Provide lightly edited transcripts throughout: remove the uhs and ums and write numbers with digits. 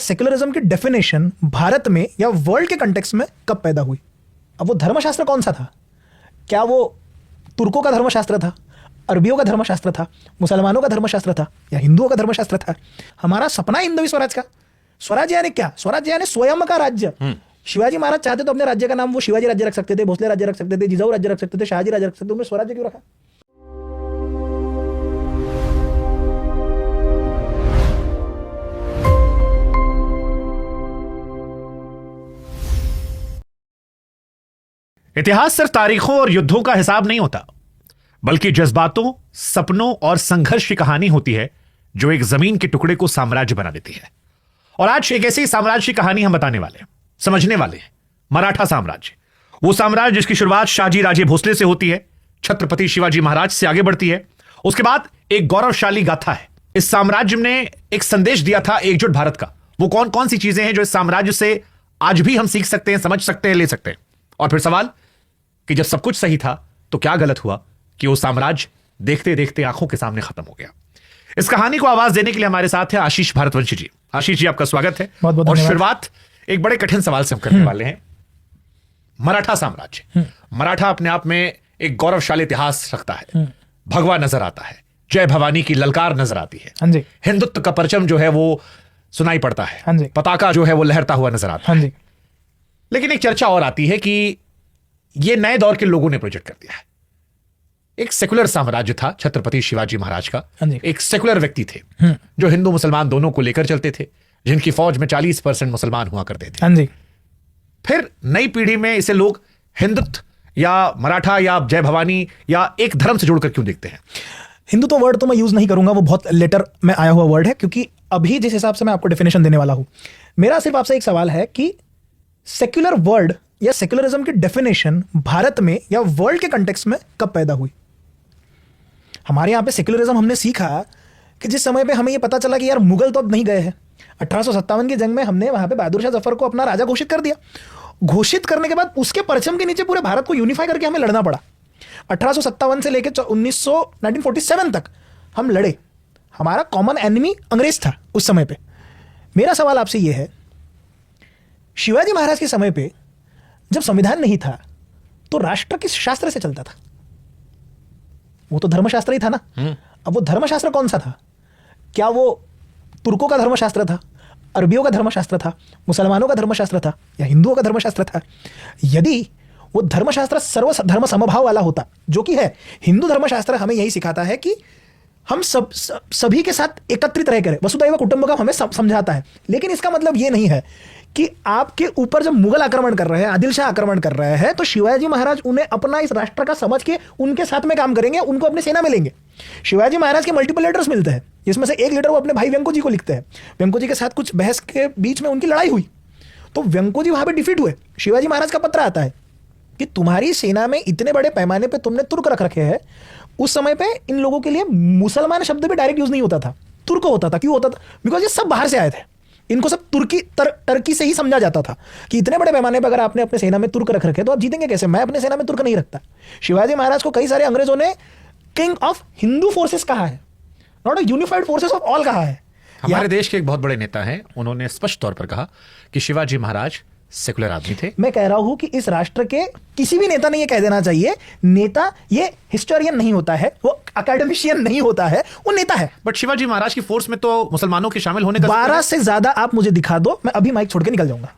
Secularism की definition Bharat में या वर्ल्ड के कंटेक्स्ट में कब पैदा हुई? अब वो धर्मशास्त्र कौन सा था? क्या वो तुर्कों का धर्मशास्त्र था, अरबियों का धर्मशास्त्र था, मुसलमानों का धर्मशास्त्र था, या हिंदुओं का धर्मशास्त्र था? हमारा सपना हिंदवी स्वराज का। स्वराज यानी क्या? स्वराज यानी स्वयं का राज्य। शिवाजी महाराज चाहते तो अपने राज्य का नाम वो शिवाजी राज्य रख सकते थे, भोसले राज्य रख सकते थे, जिजाऊ राज्य रख सकते थे, शाहजी राज्य रख सकते थे। उन्होंने स्वराज्य क्यों रखा? इतिहास सिर्फ तारीखों और युद्धों का हिसाब नहीं होता, बल्कि जज्बातों, सपनों और संघर्ष की कहानी होती है जो एक जमीन के टुकड़े को साम्राज्य बना देती है। और आज एक ऐसी साम्राज्य की कहानी हम बताने वाले हैं, समझने वाले हैं। मराठा साम्राज्य, वो साम्राज्य जिसकी शुरुआत शाहजी राजे भोसले से होती है, छत्रपति शिवाजी महाराज से आगे बढ़ती है। उसके बाद एक गौरवशाली गाथा है। इस साम्राज्य ने एक संदेश दिया था एकजुट भारत का। वो कौन कौन सी चीजें हैं जो इस साम्राज्य से आज भी हम सीख सकते हैं, समझ सकते हैं, ले सकते हैं? और फिर सवाल कि जब सब कुछ सही था तो क्या गलत हुआ कि वो साम्राज्य देखते देखते आंखों के सामने खत्म हो गया? इस कहानी को आवाज देने के लिए हमारे साथ है आशीष भारतवंशी जी। आशीष जी, आपका स्वागत है। बहुत बहुत और धन्यवाद। शुरुआत एक बड़े कठिन सवाल से हम करने वाले हैं। मराठा साम्राज्य, मराठा अपने आप में एक गौरवशाली इतिहास रखता है। भगवा नजर आता है, जय भवानी की ललकार नजर आती है, हाँ जी, हिंदुत्व का परचम जो है वो सुनाई पड़ता है, हाँ जी, पताका जो है वो लहरता हुआ नजर आता हाँ है। जी। लेकिन एक चर्चा और आती है कि ये नए दौर के लोगों ने प्रोजेक्ट कर दिया है। एक सेकुलर साम्राज्य था छत्रपति शिवाजी महाराज का। हाँ जी। एक सेकुलर व्यक्ति थे जो हिंदू मुसलमान दोनों को लेकर चलते थे, जिनकी फौज में 40% मुसलमान हुआ करते थे। हाँ जी। फिर नई पीढ़ी में इसे लोग हिंदुत्व या मराठा या जय भवानी या एक धर्म से जोड़कर क्यों देखते हैं? हिंदू तो वर्ड तो मैं यूज नहीं करूंगा, वो बहुत लेटर में आया हुआ वर्ड है, क्योंकि अभी जिस हिसाब से मैं आपको डेफिनेशन देने वाला हूं, मेरा सिर्फ आपसे एक सवाल है कि सेक्युलर वर्ड या सेक्युलरिज्म की डेफिनेशन भारत में या वर्ल्ड के कंटेक्स्ट में कब पैदा हुई? हमारे यहाँ पे सेक्युलरिज्म हमने सीखा कि जिस समय पे हमें ये पता चला कि यार मुगल तो अब नहीं गए हैं। 1857 की जंग में हमने वहां पे बहादुर शाह जफर को अपना राजा घोषित कर दिया। घोषित करने के बाद उसके परचम के नीचे पूरे भारत को यूनिफाई करके हमें लड़ना पड़ा। 1857 से लेकर 1947 तक हम लड़े। हमारा कॉमन एनिमी अंग्रेज था उस समय पे। मेरा सवाल आपसे यह है, शिवाजी महाराज के समय पे जब संविधान नहीं था तो राष्ट्र किस शास्त्र से चलता था? वो तो धर्मशास्त्र ही था ना। अब वो धर्मशास्त्र कौन सा था? क्या वो तुर्कों का धर्मशास्त्र था, अरबियों का धर्मशास्त्र था, मुसलमानों का धर्मशास्त्र था, या हिंदुओं का धर्मशास्त्र था? यदि वो धर्मशास्त्र सर्व धर्म समभाव वाला होता, जो कि है, हिंदू धर्मशास्त्र हमें यही सिखाता है कि हम सभी के साथ एकत्रित रह करें, वसुधैव कुटुंबकम हमें समझाता है। लेकिन इसका मतलब ये नहीं है कि आपके ऊपर जब मुगल आक्रमण कर रहे हैं, आदिल शाह आक्रमण कर रहे हैं, तो शिवाजी महाराज उन्हें अपना इस राष्ट्र का समझ के उनके साथ में काम करेंगे, उनको अपनी सेना में लेंगे। शिवाजी महाराज के मल्टीपल लेटर्स मिलते हैं, जिसमें से एक लेटर वो अपने भाई व्यंको जी को लिखते हैं। व्यंको जी के साथ कुछ बहस के बीच में उनकी लड़ाई हुई, तो व्यंको जी वहां पे डिफीट हुए। शिवाजी महाराज का पत्र आता है कि तुम्हारी सेना में इतने बड़े पैमाने पे तुमने तुर्क रख रखे हैं। उस समय पे इन लोगों के लिए मुसलमान शब्द भी डायरेक्ट यूज नहीं होता था, तुर्क होता था। क्यों होता था? बिकॉज ये सब बाहर से आए थे, इनको सब टर्की से ही समझा जाता था कि इतने बड़े पैमाने पर अगर आपने अपने सेना में तुर्क रख रखे तो आप जीतेंगे कैसे? मैं अपने सेना में तुर्क नहीं रखता। शिवाजी महाराज को कई सारे अंग्रेजों ने किंग ऑफ हिंदू फोर्सेस कहा है, not a unified forces of all कहा है। हमारे देश के एक बहुत बड़े नेता हैं, उन्होंने स्पष्ट तौर पर कहा कि शिवाजी महाराज सेकुलर आदमी थे। मैं कह रहा हूं कि इस राष्ट्र के किसी भी नेता ने यह कह देना चाहिए, नेता ये हिस्टोरियन नहीं होता है, वो एकेडमिशियन नहीं होता है, वो नेता है। बट शिवाजी महाराज की फोर्स में तो मुसलमानों के शामिल होने का 12 से ज्यादा आप मुझे दिखा दो, मैं अभी माइक छोड़ के निकल जाऊंगा,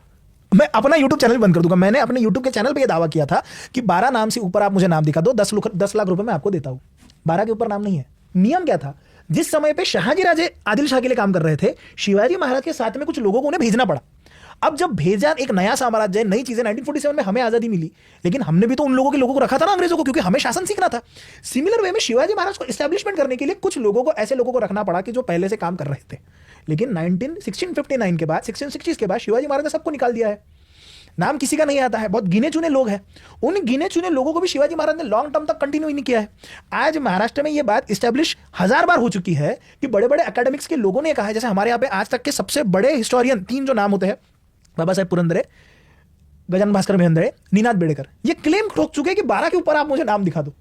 मैं अपना YouTube चैनल बंद कर दूंगा। मैंने अपने YouTube के चैनल पे ये दावा किया था कि 12 नाम से ऊपर आप मुझे नाम दिखा दो, 10 लाख रुपए मैं आपको देता हूं। 12 के ऊपर नाम नहीं है। नियम क्या था? जिस समय पे शाहजी राजे आदिल शाह के लिए काम कर रहे थे, शिवाजी महाराज के साथ में कुछ लोगों को उन्हें भेजना पड़ा। अब जब भेजा, एक नया साम्राज्य, नई चीजें, 1947 में हमें आजादी मिली, लेकिन हमने भी तो उन लोगों को रखा था ना, अंग्रेजों को, क्योंकि हमें शासन सीखना था। सिमिलर वे में शिवाजी महाराज को एस्टैब्लिशमेंट करने के लिए कुछ लोगों को, ऐसे लोगों को रखना पड़ा कि जो पहले से काम कर रहे थे। लेकिन 1659 के बाद, 1660 के बाद शिवाजी महाराज ने सबको निकाल दिया है। नाम किसी का नहीं आता है, बहुत गिने चुने लोग हैं। उन गिने चुने लोगों को भी शिवाजी महाराज ने लॉन्ग टर्म तक कंटिन्यू नहीं किया है। आज महाराष्ट्र में यह बात इस्टेब्लिश 1000 बार हो चुकी है कि बड़े बड़े एकेडमिक्स के लोगों ने कहा है, जैसे हमारे यहाँ पे आज तक के सबसे बड़े हिस्टोरियन 3 जो नाम होते हैं, बाबा साहेब पुरंदरे, गजानन भास्कर भेंद्रे, नीनाद बेड़ेकर, ये क्लेम ठोक चुके हैं कि 12 के ऊपर आप मुझे नाम दिखा दो।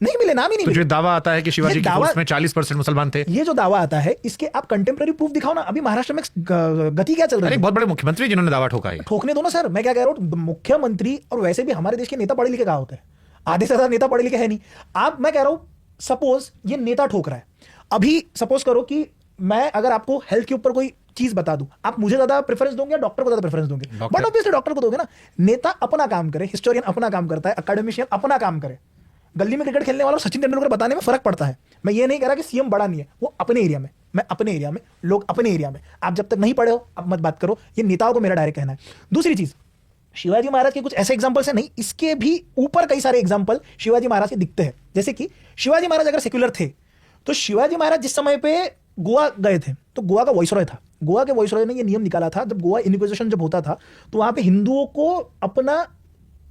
नहीं मिले, नाम ही नहीं तो मिले। जो दावा आता है कि शिवाजी ये की दावा- फोर्स में 40% मुसलमान थे, ये जो दावा आता है इसके आप कंटेम्प्रेरी प्रूफ दिखाओ ना। अभी महाराष्ट्र में गति क्या चल रही अरे है? बहुत बड़े मुख्यमंत्री जिन्होंने दावा ठोका है। ठोकने दो ना सर, मैं क्या कह रहा हूँ, मुख्यमंत्री और वैसे भी हमारे देश के नेता पढ़े लिखे कहाँ होते हैं? आधे से ज्यादा नेता पढ़े लिखे है नहीं। आप, मैं कह रहा हूँ सपोज ये नेता ठोक रहा है, अभी सपोज करो कि मैं अगर आपको हेल्थ के ऊपर कोई चीज बता दूं, आप मुझे ज्यादा प्रेफरेंस दोगे या डॉक्टर को ज्यादा प्रेफरेंस दोगे? डॉक्टर। बट ऑब्वियसली डॉक्टर को दोगे ना। नेता अपना काम करे, हिस्टोरियन अपना काम करता है, अकेडमिशियन अपना काम करे। गली में क्रिकेट खेलने वाला सचिन तेंदुलकर बताने में फर्क पड़ता है। मैं ये नहीं कह रहा कि सीएम बड़ा नहीं है, वो अपने एरिया में, मैं अपने एरिया में, लोग अपने एरिया में। आप जब तक नहीं पढ़े हो अब मत बात करो, ये नेताओं को मेरा डायरेक्ट कहना है। दूसरी चीज, शिवाजी महाराज के कुछ ऐसे एग्जांपल्स हैं, नहीं इसके भी ऊपर कई सारे एग्जांपल शिवाजी महाराज के दिखते हैं। जैसे कि शिवाजी महाराज अगर सेक्युलर थे तो शिवाजी महाराज जिस समय पे गोवा गए थे तो गोवा का वाइसरॉय था, गोवा के वाइसरॉय ने ये नियम निकाला था, जब गोवा इन्क्विजिशन जब होता था तो वहां पे हिंदुओं को अपना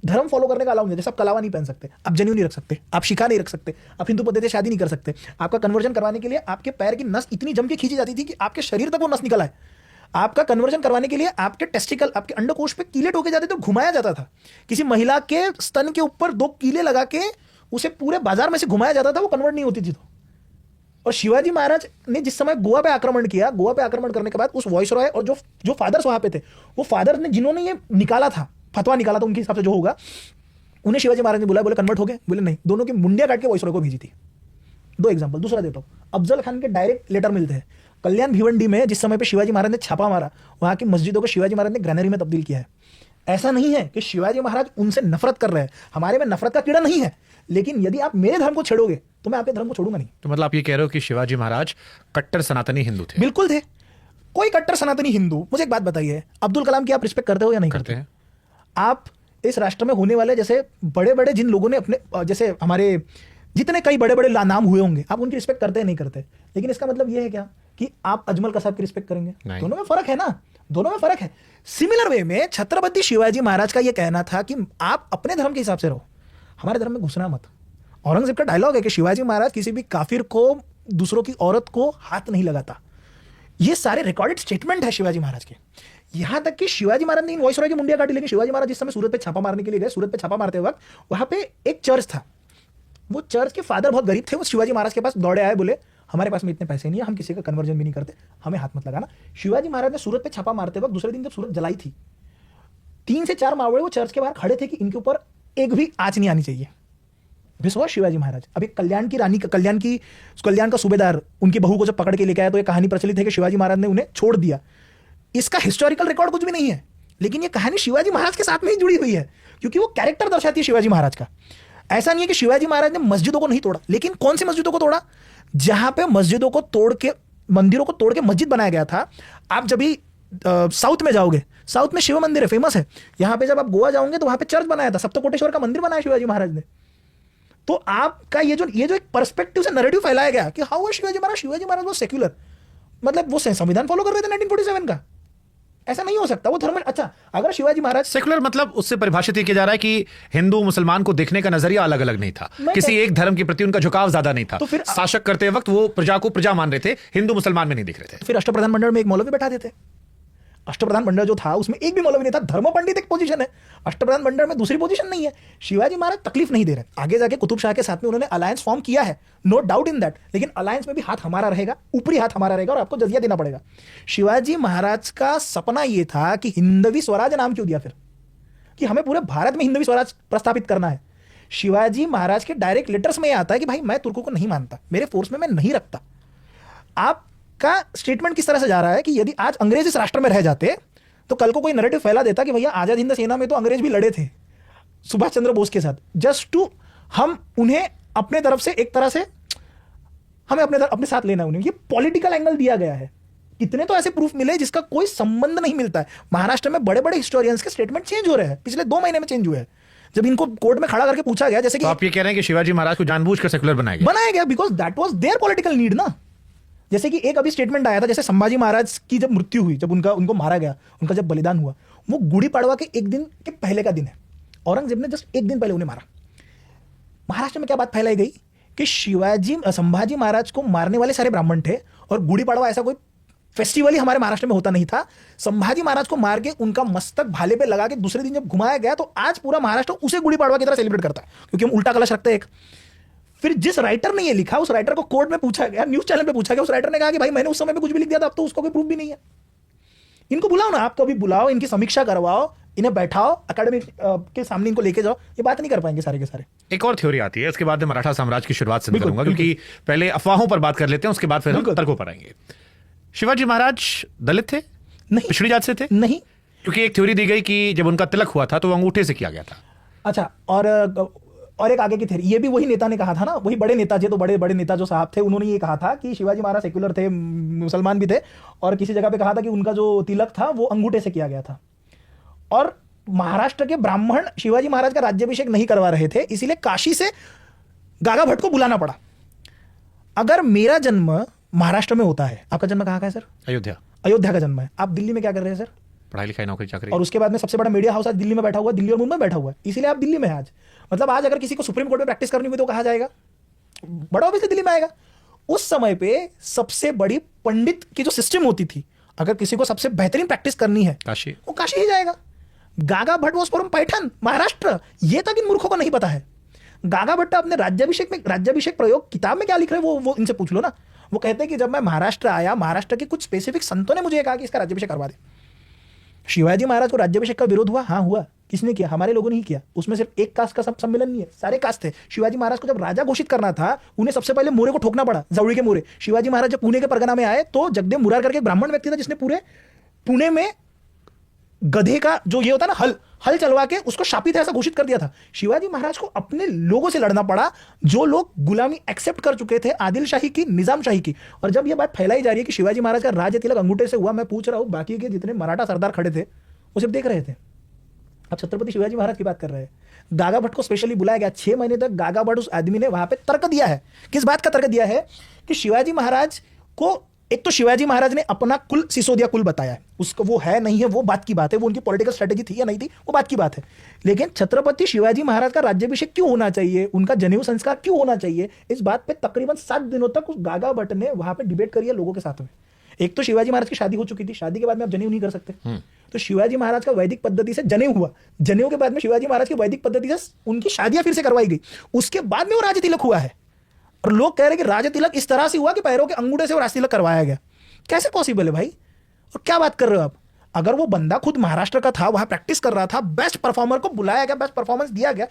धर्म फॉलो करने का अलाउ नहीं, जैसे आप कलावा नहीं पहन सकते, आप जनेऊ नहीं रख सकते, आप शिखा नहीं रख सकते, आप हिंदू पद्धति से शादी नहीं कर सकते। आपका कन्वर्जन करवाने के लिए आपके पैर की नस इतनी जम के खींची जाती थी कि आपके शरीर तक वो नस निकल आए। आपका कन्वर्जन करवाने के लिए आपके टेस्टिकल, आपके अंडकोश पे कीले ठोके जाते थे, घुमाया जाता था। किसी महिला के स्तन के ऊपर 2 कीले लगा के उसे पूरे बाजार में से घुमाया जाता था, वो कन्वर्ट नहीं होती थी। तो और शिवाजी महाराज ने जिस समय गोवा पे आक्रमण किया, गोवा पे आक्रमण करने के बाद उस वॉइसरॉय और जो फादर्स वहां पे थे, वो फादर्स ने जिन्होंने ये निकाला था, फतवा निकाला था, उनके हिसाब से जो होगा, उन्हें शिवाजी महाराज ने बुलाया, बोले कन्वर्ट हो गए? बोले नहीं। दोनों की मुंडिया काट के वॉइसरॉय को भेजी थी। 2 एग्जांपल। दूसरा देता हूं, अफजल खान के डायरेक्ट लेटर मिलते हैं। कल्याण भिवंडी में जिस समय पे शिवाजी महाराज ने छापा मारा, वहां की मस्जिदों को शिवाजी महाराज ने ग्रैनरी में तब्दील किया है। ऐसा नहीं है कि शिवाजी महाराज उनसे नफरत कर रहे हैं, हमारे में नफरत का कीड़ा नहीं है, लेकिन यदि आप मेरे धर्म को छेड़ोगे तो मैं आपके धर्म को छोड़ूंगा नहीं। तो मतलब आप ये कह रहे हो कि शिवाजी महाराज कट्टर सनातनी हिंदू थे? बिल्कुल थे। कोई कट्टर सनातनी हिंदू, मुझे एक बात बताइए, अब्दुल कलाम की आप रिस्पेक्ट करते हो या नहीं करते हैं। आप इस राष्ट्र में होने वाले जैसे बड़े बड़े जिन लोगों ने अपने, जैसे हमारे जितने कई बड़े बड़े नाम हुए होंगे, आप उनकी रिस्पेक्ट करते हैं नहीं करते? लेकिन इसका मतलब यह है क्या कि आप अजमल कसाब की रिस्पेक्ट करेंगे? नहीं। दोनों में फर्क है ना, दोनों में फर्क है। सिमिलर वे में छत्रपति शिवाजी महाराज का यह कहना था कि आप अपने धर्म के हिसाब से रहो, हमारे धर्म में घुसना मत। औरंगजेब का डायलॉग है कि शिवाजी महाराज किसी भी काफिर को, दूसरों की औरत को हाथ नहीं लगाता। ये सारे रिकॉर्डेड स्टेटमेंट है शिवाजी महाराज के। यहां तक कि शिवाजी महाराज ने इन वॉइसरॉय की मुंडिया काटी, लेकिन शिवाजी महाराज जिस समय सूरत पे छापा मारने के लिए गए, सूरत पे छापा मारते वक्त वहां पे एक चर्च था, वो चर्च के फादर बहुत गरीब थे, वो शिवाजी महाराज के पास दौड़े आए, बोले हमारे पास में इतने पैसे नहीं है, हम किसी का कन्वर्जन भी नहीं करते, हमें हाथ मत लगाना। शिवाजी महाराज ने सूरत पे छापा मारते वक्त दूसरे दिन जब सूरत जलाई थी, 3 से 4 मावड़े वो चर्च के बाहर खड़े थे कि इनके ऊपर एक भी आंच नहीं आनी चाहिए। विश्वास शिवाजी महाराज। अभी कल्याण की रानी, कल्याण का सूबेदार उनकी बहू को जब पकड़ के लेके आया तो ये कहानी प्रचलित है कि शिवाजी महाराज ने उन्हें छोड़ दिया। इसका हिस्टोरिकल रिकॉर्ड कुछ भी नहीं है, लेकिन ये कहानी शिवाजी महाराज के साथ में ही जुड़ी हुई है, क्योंकि वो कैरेक्टर दर्शाती है शिवाजी महाराज का। ऐसा नहीं है कि शिवाजी महाराज ने मस्जिदों को नहीं तोड़ा, लेकिन कौन सी मस्जिदों को तोड़ा? जहां पे मस्जिदों को तोड़ के, मंदिरों को तोड़ के मस्जिद बनाया गया था। आप जब भी साउथ में जाओगे, साउथ में शिव मंदिर है, फेमस है। यहां पे जब आप गोवा जाओगे तो वहां पे चर्च बनाया था, सप्तकोटेश्वर का मंदिर बनाया शिवाजी महाराज ने। तो आपका ये जो एक पर्सपेक्टिव से नैरेटिव फैलाया गया कि हाउ शिवाजी महाराज वो सेक्युलर, मतलब वो संविधान फॉलो कर रहे थे 1947 का। ऐसा नहीं हो सकता, वो धर्म। अच्छा, अगर शिवाजी महाराज सेकुलर, मतलब उससे परिभाषित किया जा रहा है कि हिंदू मुसलमान को देखने का नजरिया अलग अलग नहीं था, किसी एक धर्म के प्रति उनका झुकाव ज्यादा नहीं था, तो फिर शासक करते वक्त वो प्रजा को प्रजा मान रहे थे, हिंदू मुसलमान में नहीं दिख रहे थे। फिर अष्टप्रधान मंडल में एक मौलवी बैठा देते। अष्टप्रधान मंडल जो था उसमें एक भी मौलवी नहीं था। धर्म पंडित एक पोजीशन है, अष्टप्रधान मंडल में दूसरी पोजीशन नहीं है। शिवाजी महाराज तकलीफ नहीं दे रहे। आगे जाके कुतुब शाह के साथ में उन्होंने अलायंस फॉर्म किया है, नो डाउट इन दैट, लेकिन अलायंस में भी हाथ हमारा रहेगा, ऊपरी हाथ हमारा रहेगा और आपको जजिया देना पड़ेगा। शिवाजी महाराज का सपना यह था कि हिंदवी स्वराज नाम क्यों दिया फिर, कि हमें पूरे भारत में हिंदवी स्वराज प्रस्थापित करना है। शिवाजी महाराज के डायरेक्ट लेटर्स में यह आता है कि भाई मैं तुर्कों को नहीं मानता, मेरे फोर्स में मैं नहीं रखता। आपका स्टेटमेंट किस तरह से जा रहा है कि यदि आज अंग्रेज इस राष्ट्र में रह जाते तो कल को कोई नैरेटिव फैला देता कि भैया आजाद हिंद सेना में तो अंग्रेज भी लड़े थे सुभाष चंद्र बोस के साथ, जस्ट टू हम उन्हें अपने तरफ से एक तरह से हमें अपने साथ लेना उन्हें। ये पॉलिटिकल एंगल दिया गया है। इतने तो ऐसे प्रूफ मिले जिसका कोई संबंध नहीं मिलता है। महाराष्ट्र में बड़े बड़े हिस्टोरियंस के स्टेटमेंट चेंज हो रहे हैं, पिछले 2 महीने में चेंज हुए हैं। जब इनको कोर्ट में खड़ा करके पूछा गया, जैसे कि तो आप ये कह रहे हैं कि शिवाजी महाराज को जानबूझकर सेकुलर बनाया गया because that was there political need ना। जैसे कि एक अभी स्टेटमेंट आया था, जैसे संभाजी महाराज की जब मृत्यु हुई, जब उनको मारा गया, उनका जब बलिदान हुआ, वो गुड़ी पड़वा के एक दिन के पहले का दिन है। औरंगजेब ने जस्ट एक दिन पहले उन्हें मारा। महाराष्ट्र में क्या बात फैलाई गई कि संभाजी महाराज को मारने वाले सारे ब्राह्मण थे और गुड़ी पड़वा ऐसा कोई फेस्टिवल ही हमारे महाराष्ट्र में होता नहीं था। संभाजी महाराज को मार के उनका मस्तक भाले पे लगा के दूसरे दिन जब घुमाया गया तो आज पूरा महाराष्ट्र उसे गुड़ी पड़वा की तरह सेलिब्रेट करता है, क्योंकि हम उल्टा कलश रखते हैं एक। फिर जिस राइटर ने ये लिखा उस राइटर को कोर्ट में पूछा गया, न्यूज चैनल पे पूछा गया, उस राइटर ने कहा कि भाई मैंने उस समय पे कुछ भी लिख दिया था, अब तो उसको कोई प्रूफ भी नहीं है। इनको बुलाओ ना, आप कभी बुलाओ, इनकी समीक्षा करवाओ, इन्हें बैठाओ, अकेडमी के सामने इनको लेके जाओ, ये बात नहीं कर पाएंगे सारे के सारे। एक और थ्योरी आती है, उसके बाद मैं मराठा साम्राज्य की शुरुआत से बिल्कुल, करूंगा, क्योंकि पहले अफवाहों पर बात कर लेते हैं, उसके बाद फिर हम बिल्कुल। तर्कों पर आएंगे। शिवाजी महाराज दलित थे? नहीं। पिछड़ी जात से थे? नहीं। क्योंकि एक थ्योरी दी गई कि जब उनका तिलक हुआ था तो वो अंगूठे से किया गया था। अच्छा, और एक आगे की थ्योरी, ये भी वही नेता ने कहा था ना, वही बड़े नेता, तो बड़े बड़े नेता जो साहब थे, उन्होंने ये कहा था कि शिवाजी महाराज सेक्युलर थे, मुसलमान भी थे, और किसी जगह पे कहा था कि उनका जो तिलक था वो अंगूठे से किया गया था। और महाराष्ट्र के ब्राह्मण शिवाजी महाराज का राज्याभिषेक नहीं करवा रहे थे, इसीलिए काशी से गागा भट्ट को बुलाना पड़ा। अगर मेरा जन्म महाराष्ट्र में होता है, आपका जन्म कहाँ का है सर? अयोध्या। अयोध्या का जन्म है, आप दिल्ली में क्या कर रहे हैं सर? पढ़ाई लिखाई, नौकरी चाकरी। और उसके बाद में सबसे बड़ा मीडिया हाउस आज दिल्ली में बैठा हुआ है, दिल्ली और मुंबई में बैठा हुआ है, इसीलिए आप दिल्ली में हैं आज। मतलब आज अगर किसी को सुप्रीम कोर्ट में प्रैक्टिस करनी हुई तो कहा जाएगा, बड़ा ऑब्वियसली दिल्ली में आएगा। उस समय पे सबसे बड़ी पंडित की जो सिस्टम होती थी, अगर किसी को सबसे बेहतरीन प्रैक्टिस करनी है काशी। वो काशी ही जाएगा। गागा भट्ट वॉज फ्रॉम पैठन, महाराष्ट्र। ये तक इन मूर्खों को नहीं पता है। गागा भट्ट अपने राज्याभिषेक प्रयोग किताब में क्या लिख रहे हैं वो इनसे पूछ लो ना। वो कहते हैं कि जब मैं महाराष्ट्र आया, महाराष्ट्र के कुछ स्पेसिफिक संतों ने मुझे कहा कि इसका राज्याभिषेक करवा दे। शिवाजी महाराज को राज्याभिषेक का विरोध हुआ? हाँ हुआ। किसने किया? हमारे लोगों ने ही किया। उसमें सिर्फ एक कास्ट का सम्मेलन नहीं है, सारे कास्ट थे। शिवाजी महाराज को जब राजा घोषित करना था, उन्हें सबसे पहले मोरे को ठोकना पड़ा, जवड़ी के मोरे। शिवाजी महाराज जब पुणे के परगना में आए तो जगदेव मुरार करके एक ब्राह्मण व्यक्ति था जिसने पूरे पुणे में गधे का जो ये होता है ना, हल चलवा के उसको शापित है ऐसा घोषित कर दिया था। शिवाजी महाराज को अपने लोगों से लड़ना पड़ा, जो लोग गुलामी एक्सेप्ट कर चुके थे, आदिल शाही की, निजाम शाही की। और जब यह बात फैलाई जा रही है कि शिवाजी महाराज का राज तिलक अंगूठे से हुआ, मैं पूछ रहा हूं बाकी के जितने मराठा सरदार खड़े थे वो सिर्फ देख रहे थे। अब छत्रपति शिवाजी महाराज की बात कर रहे हैं। गागा भट्ट को स्पेशली बुलाया गया। 6 महीने तक गागा भट्ट उस आदमी ने वहां पे तर्क दिया है। किस बात का तर्क दिया है? कि शिवाजी महाराज को, एक तो शिवाजी महाराज ने अपना कुल सिसोदिया कुल बताया है, उसको वो है नहीं है वो बात की बात है, वो उनकी पॉलिटिकल स्ट्रेटेजी थी या नहीं थी वो बात की बात है। लेकिन छत्रपति शिवाजी महाराज का राज्याभिषेक क्यों होना चाहिए, उनका जनेऊ संस्कार क्यों होना चाहिए, इस बात पे तकरीबन 7 दिनों तक उस गागा भट्ट ने वहां पे डिबेट करी है लोगों के साथ में। एक तो शिवाजी महाराज की शादी हो चुकी थी, शादी के बाद में आप जनेऊ नहीं कर सकते, तो शिवाजी महाराज का वैदिक पद्धति से जनेऊ हुआ। जनेऊ के बाद में शिवाजी महाराज की वैदिक पद्धति से उनकी शादियां फिर से करवाई गई। उसके बाद में वो राज तिलक हुआ है। और लोग कह रहे हैं कि राज तिलक इस तरह से हुआ कि पैरों के अंगूठे से वो राज तिलक करवाया गया। कैसे पॉसिबल है भाई? और क्या बात कर रहे हो आप? अगर वो बंदा खुद महाराष्ट्र का था, वहां प्रैक्टिस कर रहा था, बेस्ट परफॉर्मर को बुलाया गया, बेस्ट परफॉर्मेंस दिया गया,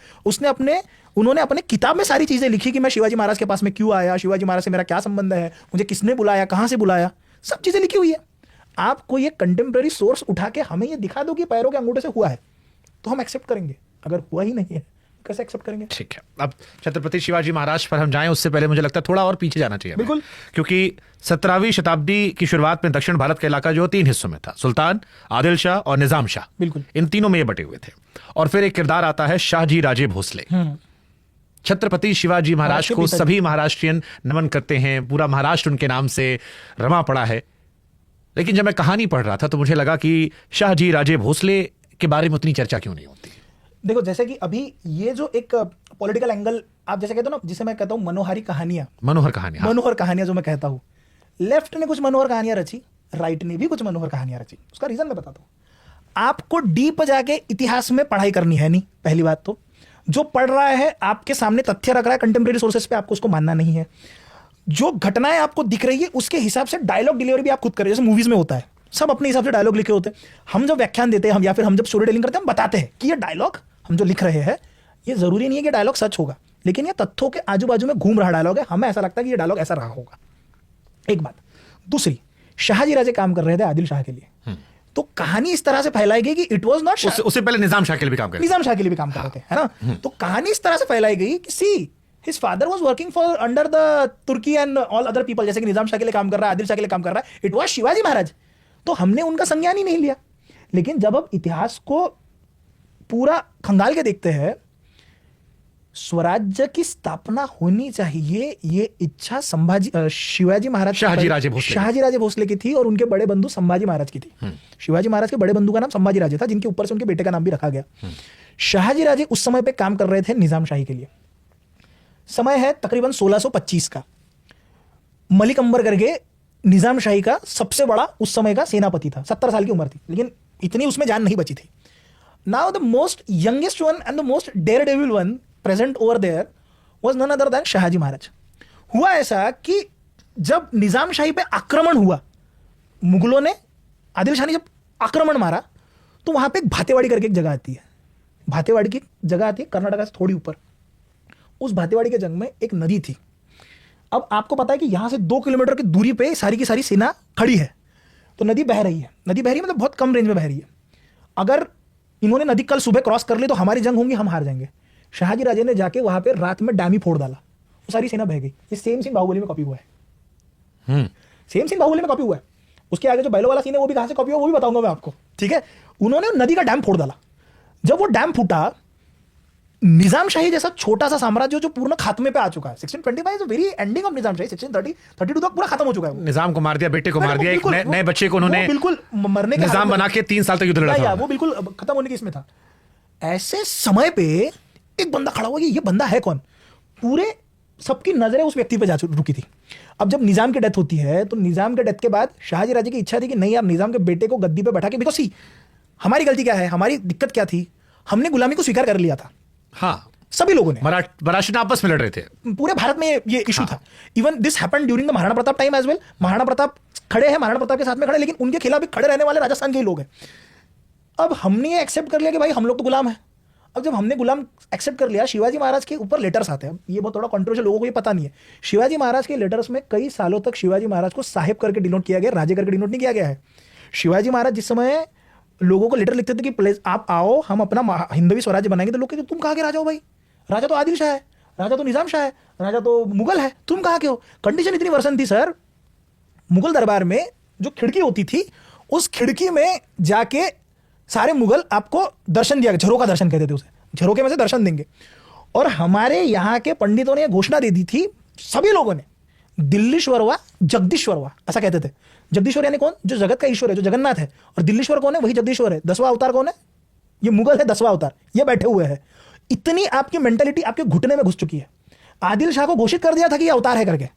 उन्होंने अपने किताब में सारी चीजें लिखी कि मैं शिवाजी महाराज के पास में क्यों आया, शिवाजी महाराज से मेरा क्या संबंध है, मुझे किसने बुलाया, कहां से बुलाया, सब चीजें लिखी हुई है। आपको ये कंटेम्प्रेरी सोर्स उठा के हमें ये दिखा दो कि पैरों के अंगूठे से हुआ है तो हम एक्सेप्ट करेंगे, अगर हुआ ही नहीं है कैसे एक्सेप्ट करेंगे? ठीक है, अब छत्रपति शिवाजी महाराज पर हम जाएं उससे पहले मुझे लगता है थोड़ा और पीछे जाना चाहिए। बिल्कुल। क्योंकि 17वीं शताब्दी की शुरुआत में दक्षिण भारत का इलाका जो 3 हिस्सों में था, सुल्तान, आदिल शाह और निजाम शाह। बिल्कुल। इन तीनों में ये बटे हुए थे। और फिर एक किरदार आता है शाहजी राजे भोसले। छत्रपति शिवाजी महाराज को सभी महाराष्ट्रियन नमन करते हैं, पूरा महाराष्ट्र उनके नाम से रमा पड़ा है। लेकिन जब मैं कहानी पढ़ रहा था तो मुझे लगा कि शाहजी राजे भोसले के बारे में उतनी चर्चा क्यों नहीं होती? देखो, जैसे कि अभी ये जो एक पॉलिटिकल एंगल आप जैसे कहते हो ना, जिसे मैं कहता हूं मनोहर कहानियां जो मैं कहता हूं, लेफ्ट ने कुछ मनोहर कहानियां रची, राइट ने भी कुछ मनोहर कहानियां रची। उसका रीजन मैं बताता हूं। आपको डीप जाके इतिहास में पढ़ाई करनी है नहीं, पहली बात तो। जो पढ़ रहा है आपके सामने तथ्य रख रहा है कंटेम्प्रेरी सोर्सेस पे, आपको उसको मानना नहीं है। जो घटनाएं आपको दिख रही है उसके हिसाब से डायलॉग डिलीवरी भी आप खुद करें, जैसे मूवीज में होता है, सब अपने हिसाब से डायलॉग लिखे होते हैं। हम जब व्याख्यान देते हैं, हम या फिर हम जब स्टोरी टेलिंग करते हैं, हम बताते हैं कि ये डायलॉग हम जो लिख रहे हैं ये जरूरी नहीं है कि डायलॉग सच होगा, लेकिन ये तथ्यों के आजू बाजू में घूम रहा डायलॉग है, हमें ऐसा लगता है कि ये डायलॉग ऐसा रहा होगा। एक बात। दूसरी, शाहजी राजे काम कर रहे थे आदिल शाह के लिए, तो कहानी इस तरह से फैलाई गई कि इट वाज नॉट, उससे पहले निजाम शाह के लिए भी काम कर रहे थे, है ना। तो कहानी इस तरह से फैलाई गई कि see his father was working for under the Turkey and all other people, जैसे कि निजाम शाह के लिए काम कर रहा है, आदिल शाह के लिए काम कर रहा है, इट वाज शिवाजी महाराज। तो हमने उनका संज्ञान ही नहीं लिया। लेकिन जब अब इतिहास को पूरा खंगाल के देखते हैं, स्वराज्य की स्थापना होनी चाहिए, ये इच्छा शिवाजी महाराज, शाहजी राजे भोसले की थी और उनके बड़े बंधु संभाजी महाराज की थी। शिवाजी महाराज के बड़े बंधु का नाम संभाजी राजे था, जिनके ऊपर से उनके बेटे का नाम भी रखा गया। शाहजी राजे उस समय पे काम कर रहे थे निजाम शाही के लिए। समय है तकरीबन 1625 का। मलिक अंबर करके निजाम शाही का सबसे बड़ा उस समय का सेनापति था, 70 साल की उम्र थी, लेकिन इतनी उसमें जान नहीं बची थी। Now the most youngest one and the most daredevil one present over there was none other than Shahaji Maharaj. हुआ ऐसा कि जब निजाम शाही पे आक्रमण हुआ, मुगलों ने आदिल शाह ने जब आक्रमण मारा, तो वहां पे एक भातेवाड़ी करके एक जगह आती है, भातेवाड़ी की जगह आती है कर्नाटका से थोड़ी ऊपर। उस भातेवाड़ी के जंग में एक नदी थी। अब आपको पता है कि यहां से 2 किलोमीटर की दूरी पे सारी की सारी सेना खड़ी है, तो नदी बह रही है। नदी बह रही है मतलब बहुत कम रेंज में बह रही है। अगर इन्होंने नदी कल सुबह क्रॉस कर ली तो हमारी जंग होंगी, हम हार जाएंगे। शहाजी राजे ने जाके वहां पे रात में डैम ही फोड़ डाला, वो सारी सेना बह गई। ये सेम सीन बाहुबली में कॉपी हुआ है। सेम सीन बाहुबली में कॉपी हुआ है। उसके आगे जो बैलो वाला सीन है वो भी कहां से कॉपी हुआ वो भी बताऊंगा मैं आपको, ठीक है। उन्होंने नदी का डैम फोड़ डाला। जब वो डैम फूटा, निजाम शाही जैसा छोटा सा साम्राज्य जो पूर्ण खात्मे पे आ चुका है, 1625 इज वेरी एंडिंग ऑफ निजाम शाही, 1632 तक पूरा खत्म हो चुका है। निजाम को मार दिया, बेटे को मार दिया, एक नए बच्चे को उन्होंने बिल्कुल मरने के निजाम बना के 3 साल तक युद्ध लड़ा था। वो बिल्कुल खत्म होने की इसमें था। ऐसे समय पे एक बंदा खड़ा हुआ कि ये बंदा है कौन। पूरे सबकी नजरें उस व्यक्ति पे जा रुकी थी। अब जब निजाम की डेथ होती है तो निजाम के डेथ के बाद शाहजी राजे की इच्छा थी कि नहीं यार, निजाम के बेटे को गद्दी पे बैठा के, बिकॉज सी हमारी गलती क्या है, हमारी दिक्कत क्या थी, हमने गुलामी को स्वीकार कर लिया था। हाँ, सभी लोगों ने, मराठा आपस में लड़ रहे थे, पूरे भारत में ये इशू था। Even this happened during the Maharana Pratap time as well. Maharana Pratap खड़े हैं, महाराणा प्रताप के साथ में खड़े, लेकिन उनके खिलाफ भी खड़े रहने वाले राजस्थान के ही लोग हैं। अब हमने ये एक्सेप्ट कर लिया कि भाई हम लोग तो गुलाम है। अब जब हमने गुलाम एक्सेप्ट कर लिया, शिवाजी महाराज के ऊपर लेटर्स आते हैं। ये बहुत थोड़ा कंट्रोवर्शियल, लोगों को ये पता नहीं है। शिवाजी महाराज के लेटर्स में कई सालों तक शिवाजी महाराज को साहेब करके डिनोट किया गया, राजे करके डिनोट नहीं किया गया है। शिवाजी महाराज जिस समय लोगों को लेटर लिखते थे कि प्लीज आप आओ, हम अपना हिंदवी स्वराज्य बनाएंगे, तो लोग कहते तुम कहाँ के राजा हो भाई, राजा तो आदिल शाह है, राजा तो निजाम शाह है, राजा तो मुगल है, तुम कहाँ के हो। कंडीशन इतनी वर्सन थी सर, मुगल दरबार में जो खिड़की होती थी, उस खिड़की में जाके सारे मुगल आपको दर्शन दिया, झरोका दर्शन कहते थे उसे, झरोके में से दर्शन देंगे। और हमारे यहाँ के पंडितों ने घोषणा दे दी थी, सभी लोगों ने, दिल्लीश्वर हुआ जगदीश्वर हुआ ऐसा कहते थे। जगदीश्वर यानी कौन, जो जगत का ईश्वर है, जो जगन्नाथ है। और दिल्लीश्वर कौन है, वही जगदीश्वर है। 10वां अवतार कौन है, ये मुगल है, 10वां अवतार ये बैठे हुए हैं। इतनी आपकी मेंटालिटी आपके घुटने में घुस चुकी है। आदिल शाह को घोषित कर दिया था कि ये अवतार है करके।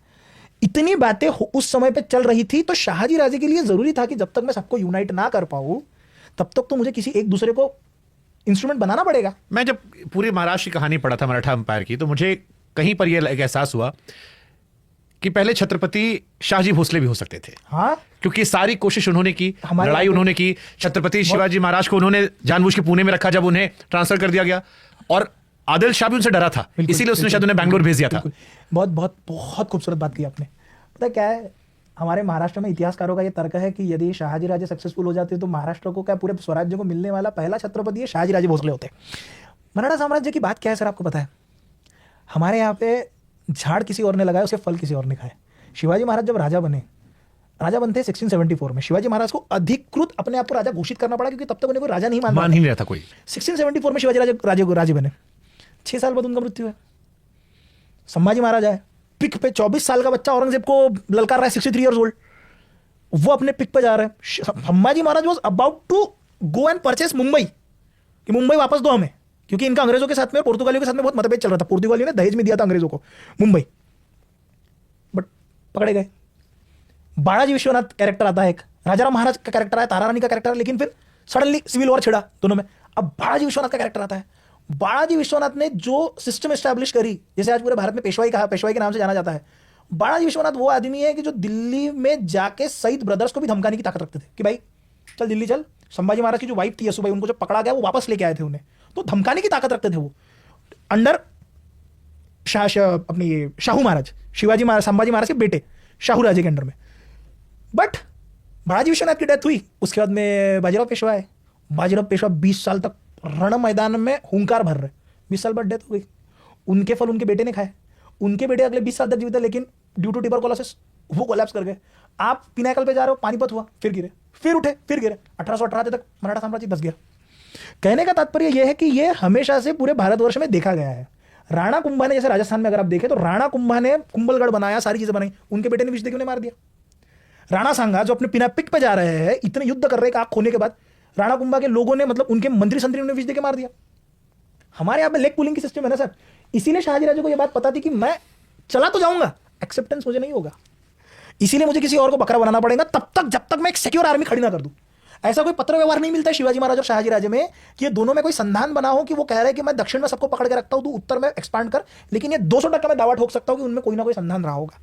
इतनी बातें उस समय पे चल रही थी, तो शाहजी राजे के लिए जरूरी था कि जब तक मैं सबको यूनाइट ना कर पाऊं तब तक तो मुझे किसी एक दूसरे को इंस्ट्रूमेंट बनाना पड़ेगा। मैं जब पूरी महाराष्ट्र की कहानी पढ़ा था, मराठा एम्पायर की, तो मुझे कहीं पर यह एहसास हुआ कि पहले छत्रपति शाहजी भोसले भी हो सकते थे। हाँ, क्योंकि सारी कोशिश उन्होंने की, लड़ाई उन्होंने की। छत्रपति शिवाजी महाराज को उन्होंने जानबूझ के पुणे में रखा जब उन्हें ट्रांसफर कर दिया गया, और आदिल शाह भी उनसे डरा था, इसीलिए उसने शायद उन्हें बैंगलोर भेज दिया था। बहुत बहुत बहुत खूबसूरत बात की आपने। पता क्या है, हमारे महाराष्ट्र में इतिहासकारों का यह तर्क है कि यदि शाहजी राजे सक्सेसफुल हो जाते तो महाराष्ट्र को क्या, पूरे स्वराज्य को मिलने वाला पहला छत्रपति है शाहजी राजे भोसले होते। मराठा साम्राज्य की बात क्या है सर, आपको पता है, हमारे यहाँ पे झाड़ किसी और ने लगाया, उसे फल किसी और ने खाए। शिवाजी महाराज जब राजा बनते 1674 में, शिवाजी महाराज को अधिकृत अपने आप को राजा घोषित करना पड़ा, क्योंकि तब तक उन्हें कोई राजा नहीं मान ही नहीं रहा था कोई। 1674 में शिवाजी राजे बने। 6 साल बाद उनका मृत्यु है। संभाजी महाराज आए, पिक पे 24 साल का बच्चा औरंगजेब को ललकार रहा है, 63 ईयर्स ओल्ड, वो अपने पिक पे जा रहे हैं। Sambhaji Maharaj was about to go and purchase Mumbai, कि मुंबई वापस दो हमें, क्योंकि इनका अंग्रेजों के साथ में और पुर्तगालियों के साथ में बहुत मतभेद चल रहा था। पुर्तगालियों ने दहेज में दिया था अंग्रेजों को मुंबई, बट पकड़े गए। बालाजी विश्वनाथ कैरेक्टर आता है, एक राजाराम महाराज का कैरेक्टर है, तारा रानी का कैरेक्टर है, लेकिन फिर सडनली सिविल वॉर छिड़ा दोनों में। अब बालाजी विश्वनाथ का कैरेक्टर आता है। बालाजी विश्वनाथ ने जो सिस्टम एस्टैब्लिश करी, जैसे आज पूरे भारत में पेशवाई के नाम से जाना जाता है। बालाजी विश्वनाथ वो आदमी है कि जो दिल्ली में जाके सईद ब्रदर्स को भी धमकाने की ताकत रखते थे कि भाई चल दिल्ली चल। संभाजी महाराज की जो वाइफ थी यसुबाई, उनको जब पकड़ा गया वो वापस लेके आए थे उन्हें, तो धमकाने की ताकत रखते थे वो। अंडर अपनी शाहू महाराज, संभाजी महाराज के बेटे शाहू राजे के अंडर में। बट बालाजी विश्वनाथ की डेथ हुई, उसके बाद में बाजीराव पेशवा है। बाजीराव पेशवा 20 साल तक रण मैदान में हुंकार भर रहे, 20 साल बाद डेथ हो गई। उनके फल उनके बेटे ने खाए। उनके बेटे अगले 20 साल तक जीवित है, लेकिन ड्यू टू ट्यूबरकुलोसिस वो कोलैप्स कर गए। आप पिनाकल पे जा रहे हो, पानीपत हुआ, फिर गिरे, फिर उठे, फिर गिरे। 1818 तक मराठा साम्राज्य बस गया। कहने का तात्पर्य यह है कि यह हमेशा से पूरे भारतवर्ष में देखा गया है। राणा कुंभा ने, जैसे राजस्थान में अगर आप देखें तो राणा कुंभा ने कुंभलगढ़ बनाया, सारी चीजें बनाई, उनके बेटे ने विष देके उन्हें मार दिया। राणा सांगा जो अपने पिक पे जा रहे हैं, इतने युद्ध कर रहे हैं आंख खोने के बाद, राणा कुंभा के लोगों ने, मतलब उनके मंत्री संतरी ने विष देके मार दिया। हमारे यहाँ पे लेग पुलिंग की सिस्टम है ना सर, इसीलिए शाहजी राजे को यह बात पता थी कि मैं चला तो जाऊंगा, एक्सेप्टेंस मुझे नहीं होगा, इसीलिए मुझे किसी और को बकरा बनाना पड़ेगा तब तक जब तक मैं एक सिक्योर आर्मी खड़ी ना कर दूं। ऐसा कोई पत्र व्यवहार नहीं मिलता है शिवाजी महाराज और शहाजी राजे में कि ये दोनों में कोई संधान बना हो कि वो कह रहे हैं कि मैं दक्षिण में सबको पकड़ के रखता हूं, तू उत्तर में एक्सपांड कर। लेकिन ये 200% मैं दावा ठोक सकता हूं कि उनमें कोई ना कोई संधान रहा होगा,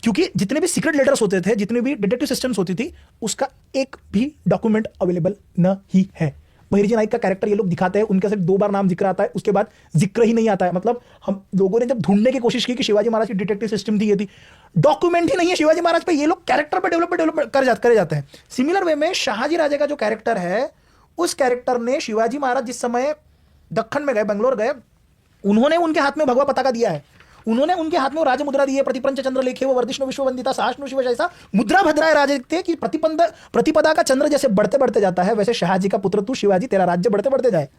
क्योंकि जितने भी सीक्रेट लेटर्स होते थे, जितनी भी डिटेक्टिव सिस्टम्स होती थी, उसका एक भी डॉक्यूमेंट अवेलेबल न ही है। बहिर्जी नाइक का कैरेक्टर ये लोग दिखाते हैं, उनका सिर्फ 2 बार नाम जिक्र आता है, उसके बाद जिक्र ही नहीं आता है। मतलब हम लोगों ने जब ढूंढने की कोशिश की कि शिवाजी महाराज की डिटेक्टिव सिस्टम थी, ये थी, डॉक्यूमेंट ही नहीं है शिवाजी महाराज पे। ये लोग कैरेक्टर पे डेवलप करे जाते हैं। सिमिलर वे में शहाजी राजे का जो कैरेक्टर है, उस कैरेक्टर ने शिवाजी महाराज जिस समय दक्कन में गए, बेंगलोर गए, उन्होंने उनके हाथ में भगवा पताका दिया है, उन्होंने उनके हाथ में वो राज मुद्रा दी है, प्रतिपंच चंद्र लेखे वो वर्धिष्णु विश्ववंदिता सहस्नु शिव जैसा मुद्रा भद्राए राजे थे कि प्रतिपदा का चंद्र जैसे बढ़ते बढ़ते जाता है, वैसे शहाजी का पुत्र तू शिवाजी, तेरा राज्य बढ़ते बढ़ते जाए।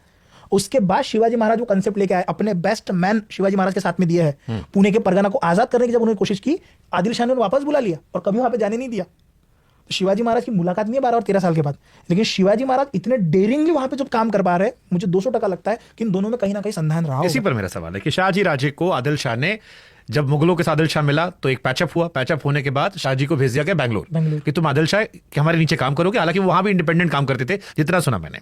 उसके बाद शिवाजी महाराज वो कंसेप्ट लेके आए, अपने बेस्ट मैन शिवाजी महाराज के साथ में दिए हैं। पुणे के परगना को आजाद करने की जब उन्होंने कोशिश की, आदिल शाह ने उन्हें वापस बुला लिया और कभी वहां पे जाने नहीं दिया। तो शिवाजी महाराज की मुलाकात नहीं है 12 और 13 साल के बाद, लेकिन शिवाजी महाराज इतने डेयरिंगली वहां पे जब काम कर पा रहे हैं, मुझे 200% लगता है कि इन दोनों में कहीं ना कहीं संधान रहा इसी होगा। पर मेरा सवाल है कि शाहजी राजे को आदिल शाह ने, जब मुगलों के साथ आदिल शाह मिला तो एक पैचअप हुआ, पैचअप होने के बाद शाहजी को भेज दिया गया बेंगलोर कि तुम आदिल शाह के हमारे नीचे काम करोगे। हालांकि वो वहां भी इंडिपेंडेंट काम करते थे, जितना सुना मैंने।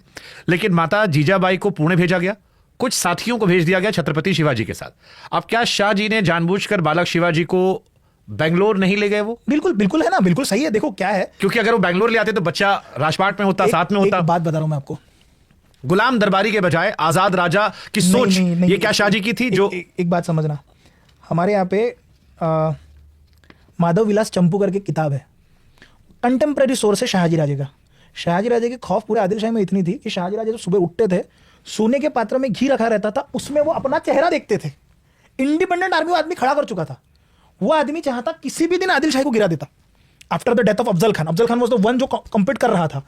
लेकिन माता जीजाबाई को पुणे भेजा गया, कुछ साथियों को भेज दिया गया छत्रपति शिवाजी के साथ। अब क्या शाहजी ने जानबूझकर बालक शिवाजी को बेंगलोर नहीं ले गए? वो बिल्कुल है ना, बिल्कुल सही है। देखो क्या है, क्योंकि अगर वो बेंगलोर ले आते तो बच्चा राजपाट में होता, साथ में होता। एक बात बता रहा हूं मैं आपको, गुलाम दरबारी के बजाय आजाद राजा की सोच, ये क्या शाहजी की थी? जो एक बात समझना, हमारे यहाँ पे माधव विलास चंपू करके किताब है, कंटेम्प्रेरी सोर्स है शहाजी राजे का। शहाजी राजे की खौफ पूरे आदिल शाह में इतनी थी कि शहाजी राजे जब सुबह उठते थे, सोने के पात्र में घी रखा रहता था, उसमें वो अपना चेहरा देखते थे। इंडिपेंडेंट आर्मी वो आदमी खड़ा कर चुका था, वो आदमी चाहता किसी भी दिन आदिल शाह को गिरा देता after the death of Afzal Khan. Afzal Khan was the one जो कम्पीट कर रहा था,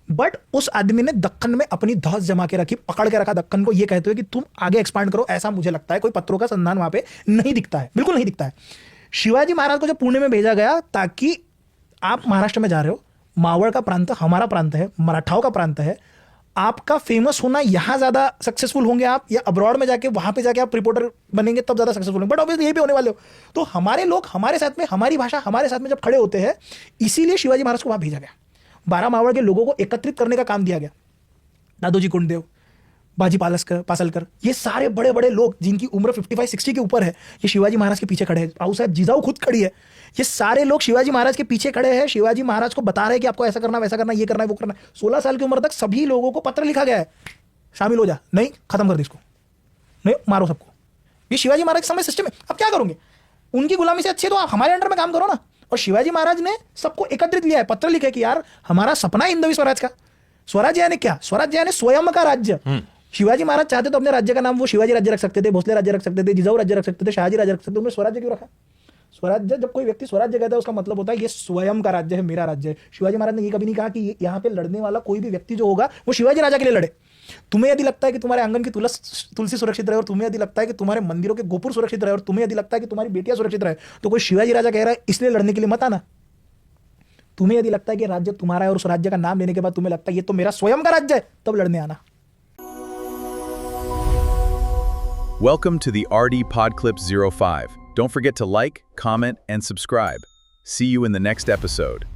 बट उस आदमी ने दक्कन में अपनी धौस जमा के रखी, पकड़ के रखा दक्कन को, ये कहते हुए कि तुम आगे एक्सपांड करो। ऐसा मुझे लगता है कोई पत्रों का संधान वहां पे नहीं दिखता है, बिल्कुल नहीं दिखता है। शिवाजी महाराज को जब पुणे में भेजा गया, ताकि आप महाराष्ट्र में जा रहे हो, मावड़ का प्रांत हमारा प्रांत है, मराठाओं का प्रांत है, आपका फेमस होना यहां ज्यादा सक्सेसफुल होंगे आप, या अब्रॉड में जाके वहां पे जाके आप रिपोर्टर बनेंगे तब ज्यादा सक्सेसफुल होंगे, बट ऑब्वियसली यही भी होने वाले हो। तो हमारे लोग हमारे साथ में, हमारी भाषा हमारे साथ में जब खड़े होते हैं, इसीलिए शिवाजी महाराज को वहां भेजा गया। 12 मावड़ के लोगों को एकत्रित करने का काम दिया गया। दादोजी कुंडदेव, बाजी पासलकर, ये सारे बड़े बड़े लोग जिनकी उम्र 55-60 के ऊपर है, ये शिवाजी महाराज के पीछे खड़े हैं। राव साहब जिजाऊ खुद खड़ी है, ये सारे लोग शिवाजी महाराज के पीछे खड़े हैं। शिवाजी महाराज को बता रहे हैं कि आपको ऐसा करना, वैसा करना, ये करना है, वो करना है। 16 साल की उम्र तक सभी लोगों को पत्र लिखा गया है, शामिल हो जा, नहीं खत्म कर दे इसको, नहीं मारो सबको। ये शिवाजी महाराज के समय सिस्टम है। अब क्या करोगे? उनकी गुलामी से अच्छे तो आप हमारे अंडर में काम करो ना। और शिवाजी महाराज ने सबको एकत्रित लिया है, पत्र लिखे कि यार हमारा सपना है हिंदवी स्वराज का। स्वराज यानी क्या? स्वराज यानी स्वयं का राज्य। शिवाजी महाराज चाहते तो अपने राज्य का नाम वो शिवाजी राज्य रख सकते थे, भोसले राज्य रख सकते थे, जिजाऊ राज्य रख सकते थे, शाहजी राज्य रख सकते थे। उन्होंने स्वराज्य क्यों रखा? स्वराज्य, जब कोई व्यक्ति स्वराज्य कहता है उसका मतलब होता है ये स्वयं का राज्य है, मेरा राज्य है। शिवाजी महाराज ने ये कभी नहीं कहा कि यहाँ पे लड़ने वाला कोई भी व्यक्ति जो होगा वो शिवाजी राजा के लिए लड़े। तुम्हें यदि लगता है कि तुम्हारे आंगन की तुलसी सुरक्षित रहे, और तुम्हें यदि लगता है कि तुम्हारे मंदिरों के गोपुर सुरक्षित रहे, और तुम्हें यदि लगता है कि तुम्हारी बेटियां सुरक्षित रहे, तो कोई शिवाजी राजा कह रहा है इसलिए लड़ने के लिए मत आना। तुम्हें यदि लगता है कि राज्य तुम्हारा है और उस राज्य का नाम लेने के बाद तुम्हें लगता है ये तो मेरा स्वयं का राज्य है, तब लड़ने आना। Welcome to the RD Podclips 05. Don't forget to like, comment, and subscribe. See you in the next episode.